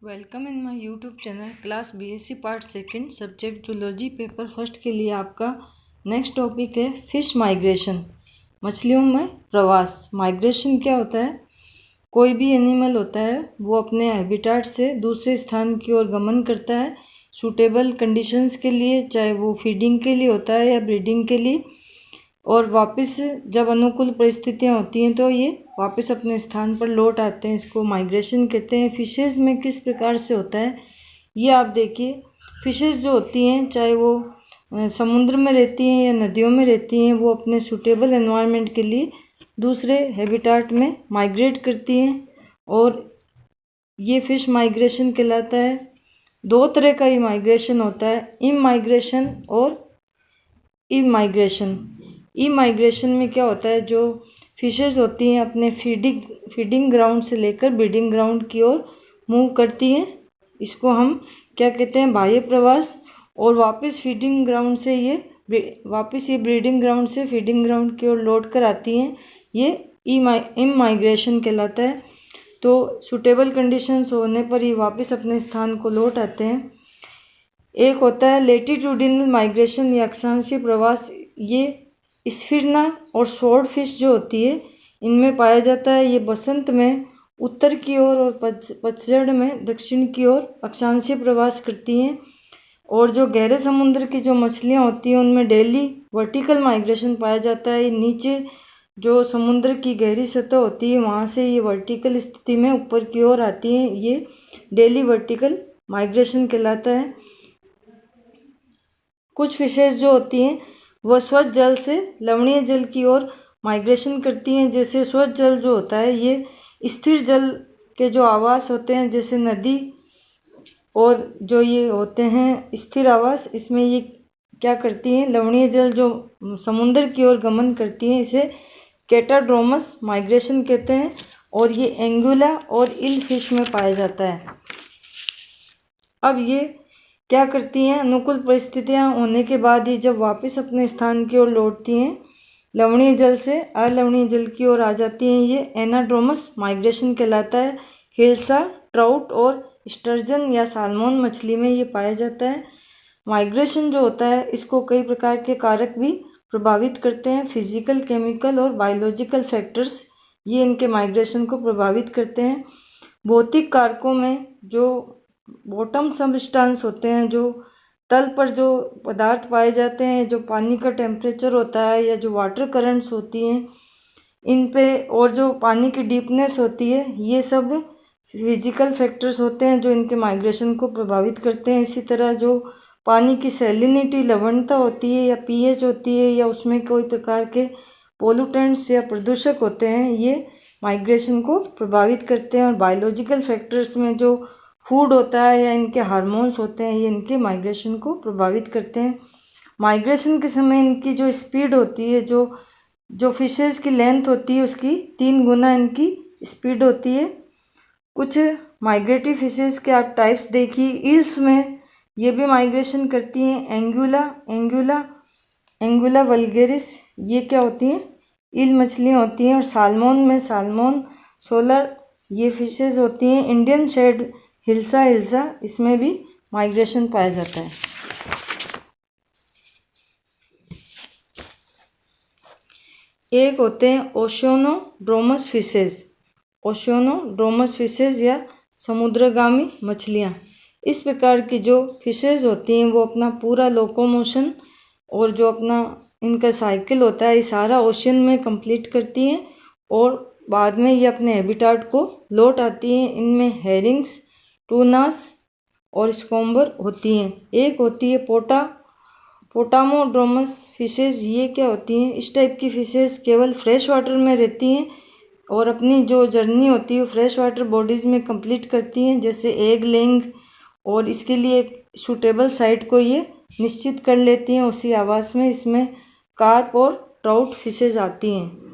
Welcome in my YouTube channel class BSc part second subject zoology paper first के लिए आपका next topic है fish migration. मछलियों में प्रवास। माइग्रेशन क्या होता है? कोई भी एनिमल होता है वो अपने हैबिटाट से दूसरे स्थान की ओर गमन करता है सूटेबल कंडीशंस के लिए, चाहे वो फीडिंग के लिए होता है या ब्रीडिंग के लिए, और वापस जब अनुकूल परिस्थितियां होती हैं तो ये वापस अपने स्थान पर लौट आते हैं। इसको माइग्रेशन कहते हैं। फिशेज़ में किस प्रकार से होता है ये आप देखिए। फिशेज़ जो होती हैं चाहे वो समुद्र में रहती हैं या नदियों में रहती हैं, वो अपने सूटेबल एनवायरनमेंट के लिए दूसरे हैबिटाट में माइग्रेट करती हैं और ये फ़िश माइग्रेशन कहलाता है। दो तरह का ये माइग्रेशन होता है, इमाइग्रेशन और इमाइग्रेशन। इमाइग्रेशन में क्या होता है, जो फिशेस होती हैं अपने फीडिंग ग्राउंड से लेकर ब्रीडिंग ग्राउंड की ओर मूव करती हैं। इसको हम क्या कहते हैं, बाह्य प्रवास। और वापस फीडिंग ग्राउंड से ये ब्रीडिंग ग्राउंड से फीडिंग ग्राउंड की ओर लौट कर आती हैं। ये इमाइग्रेशन कहलाता है। तो सूटेबल कंडीशंस होने पर ये वापस अपने स्थान को लौट आते हैं। एक होता है लेटिट्यूडिनल माइग्रेशन या अक्षांशीय प्रवास। ये स्फिरना और स्वॉर्ड फिश जो होती है इनमें पाया जाता है। ये बसंत में उत्तर की ओर और पतझड़ में दक्षिण की ओर अक्षांशीय प्रवास करती हैं। और जो गहरे समुद्र की जो मछलियां होती हैं उनमें डेली वर्टिकल माइग्रेशन पाया जाता है। नीचे जो समुद्र की गहरी सतह होती है वहाँ से ये वर्टिकल स्थिति में ऊपर की ओर आती हैं। ये डेली वर्टिकल माइग्रेशन कहलाता है। कुछ फिशेज जो होती हैं वह स्वच्छ जल से लवणीय जल की ओर माइग्रेशन करती हैं। जैसे स्वच्छ जल जो होता है ये स्थिर जल के जो आवास होते हैं जैसे नदी, और जो ये होते हैं स्थिर आवास, इसमें ये क्या करती हैं, लवणीय जल जो समुद्र की ओर गमन करती हैं इसे कैटाड्रोमस माइग्रेशन कहते हैं। और ये एंगुला और इल फिश में पाया जाता है। अब ये क्या करती हैं, अनुकूल परिस्थितियां होने के बाद ही जब वापस अपने स्थान की ओर लौटती हैं लवणीय जल से अलवणीय जल की ओर आ जाती हैं। ये एनाड्रोमस माइग्रेशन कहलाता है। हिल्सा, ट्राउट और स्टर्जन या साल्मोन मछली में ये पाया जाता है। माइग्रेशन जो होता है इसको कई प्रकार के कारक भी प्रभावित करते हैं। फिजिकल, केमिकल और बायोलॉजिकल फैक्टर्स ये इनके माइग्रेशन को प्रभावित करते हैं। भौतिक कारकों में जो बॉटम सबस्टांस होते हैं, जो तल पर जो पदार्थ पाए जाते हैं, जो पानी का टेम्परेचर होता है या जो वाटर करंट्स होती हैं इन पे, और जो पानी की डीपनेस होती है, ये सब फिजिकल फैक्टर्स होते हैं जो इनके माइग्रेशन को प्रभावित करते हैं। इसी तरह जो पानी की सैलिनिटी, लवणता होती है या पीएच होती है या उसमें कोई प्रकार के पोल्यूटेंट्स या प्रदूषक होते हैं, ये माइग्रेशन को प्रभावित करते हैं। और बायोलॉजिकल फैक्टर्स में जो फूड होता है या इनके हार्मोन्स होते हैं ये इनके माइग्रेशन को प्रभावित करते हैं। माइग्रेशन के समय इनकी जो स्पीड होती है, जो फिशेस की लेंथ होती है उसकी 3 गुना इनकी स्पीड होती है। कुछ माइग्रेटरी फिशेस के आप टाइप्स देखिए। ईल्स में ये भी माइग्रेशन करती हैं। एंगुला वल्गेरिस ये क्या होती हैं, ईल मछलियाँ होती हैं। और साल्मोन में साल्मोन सोलर ये फिशेस होती हैं। इंडियन शेड हिल्सा इसमें भी माइग्रेशन पाया जाता है। एक होते हैं ओशियोनोड्रोमस फिशेज या समुद्रगामी मछलियाँ। इस प्रकार की जो फिशेज होती हैं वो अपना पूरा लोकोमोशन और जो अपना इनका साइकिल होता है ये सारा ओशियन में कंप्लीट करती हैं और बाद में ये अपने हैबिटाट को लौट आती हैं। इनमें हेरिंग्स, टूनास और स्कॉम्बर होती हैं। एक होती है पोटामोड्रोमस फिशेज। ये क्या होती हैं, इस टाइप की फिशेज केवल फ्रेश वाटर में रहती हैं और अपनी जो जर्नी होती है फ्रेश वाटर बॉडीज़ में कंप्लीट करती हैं, जैसे एग लेइंग, और इसके लिए एक सूटेबल साइट को ये निश्चित कर लेती हैं उसी आवास में। इसमें कार्प और ट्राउट फिशेज आती हैं।